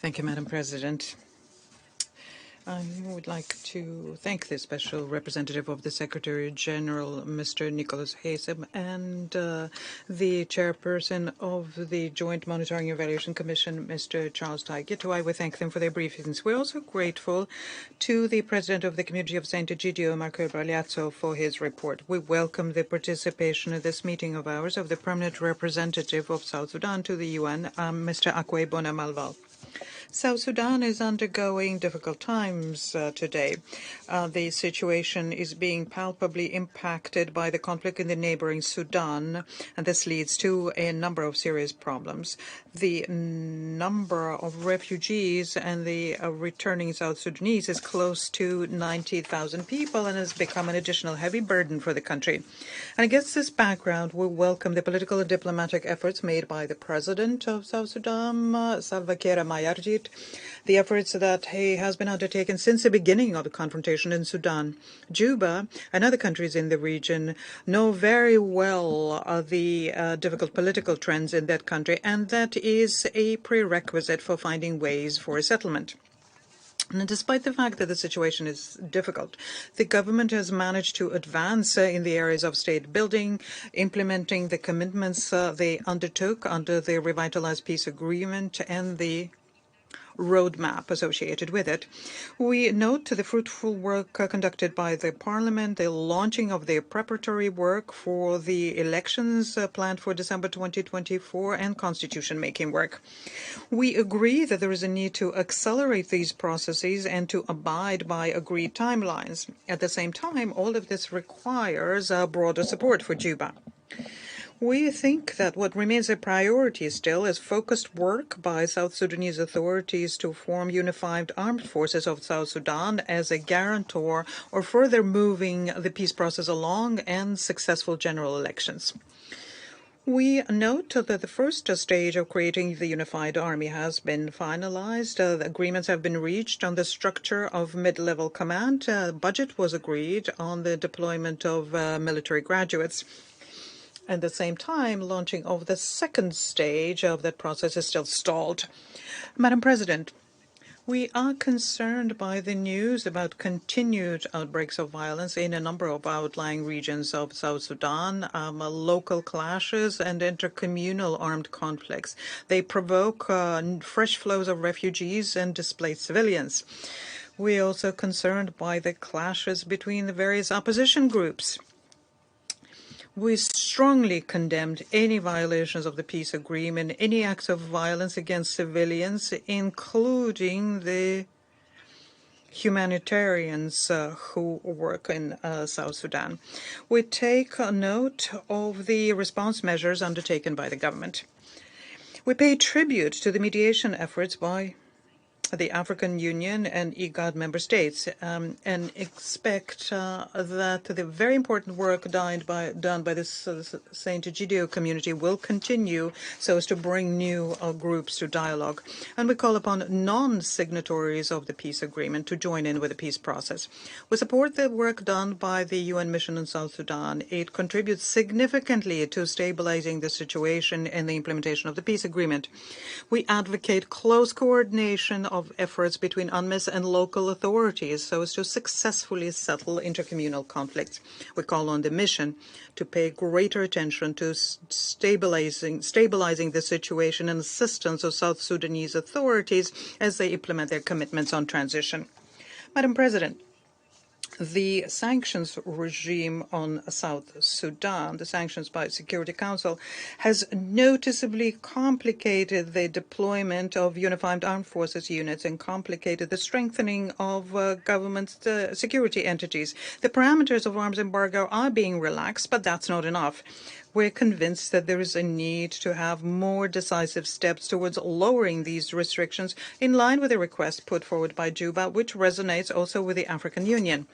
Thank you, Madam President. I would like to thank the Special Representative of the Secretary General, Mr. Nicholas Haysom, and the Chairperson of the Joint Monitoring and Evaluation Commission, Mr. Charles Taiguitu. I would thank them for their briefings. We're also grateful to the President of the Community of St. Egidio, Marco Bragliazzo, for his report. We welcome the participation in this meeting of ours of the Permanent Representative of South Sudan to the UN, Mr. Akwe Bonamalval. South Sudan is undergoing difficult times today. The situation is being palpably impacted by the conflict in the neighboring Sudan, and this leads to a number of serious problems. The number of refugees and the returning South Sudanese is close to 90,000 people and has become an additional heavy burden for the country. And against this background, we welcome the political and diplomatic efforts made by the President of South Sudan, Salva Kiir Mayardit, the efforts that he has been undertaken since the beginning of the confrontation in Sudan. Juba and other countries in the region know very well the difficult political trends in that country, and that is a prerequisite for finding ways for a settlement. And despite the fact that the situation is difficult, the government has managed to advance in the areas of state building, implementing the commitments they undertook under the revitalized peace agreement and the roadmap associated with it. We note the fruitful work conducted by the Parliament, the launching of the preparatory work for the elections planned for December 2024, and constitution-making work. We agree that there is a need to accelerate these processes and to abide by agreed timelines. At the same time, all of this requires broader support for Juba. We think that what remains a priority still is focused work by South Sudanese authorities to form unified armed forces of South Sudan as a guarantor or further moving the peace process along and successful general elections. We note that the first stage of creating the unified army has been finalized. The agreements have been reached on the structure of mid-level command. Budget was agreed on the deployment of military graduates. At the same time, launching of the second stage of that process is still stalled. Madam President, we are concerned by the news about continued outbreaks of violence in a number of outlying regions of South Sudan, local clashes and intercommunal armed conflicts. They provoke fresh flows of refugees and displaced civilians. We are also concerned by the clashes between the various opposition groups. We strongly condemned any violations of the peace agreement, any acts of violence against civilians, including the humanitarians who work in South Sudan. We take note of the response measures undertaken by the government. We pay tribute to the mediation efforts by the African Union and IGAD member states, and expect that the very important work done by the St. Egidio community will continue so as to bring new groups to dialogue. And we call upon non-signatories of the peace agreement to join in with the peace process. We support the work done by the UN mission in South Sudan. It contributes significantly to stabilizing the situation and the implementation of the peace agreement. We advocate close coordination of efforts between UNMISS and local authorities so as to successfully settle intercommunal conflicts. We call on the mission to pay greater attention to stabilizing the situation and assistance of South Sudanese authorities as they implement their commitments on transition. Madam President, the sanctions regime on South Sudan, the sanctions by the Security Council, has noticeably complicated the deployment of unified armed forces units and complicated the strengthening of government security entities. The parameters of arms embargo are being relaxed, but that's not enough. We're convinced that there is a need to have more decisive steps towards lowering these restrictions in line with the request put forward by Juba, which resonates also with the African Union.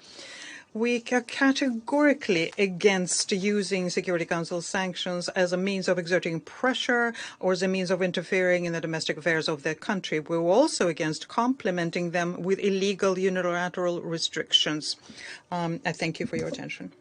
We are categorically against using Security Council sanctions as a means of exerting pressure or as a means of interfering in the domestic affairs of the country. We're also against complementing them with illegal unilateral restrictions. I thank you for your attention.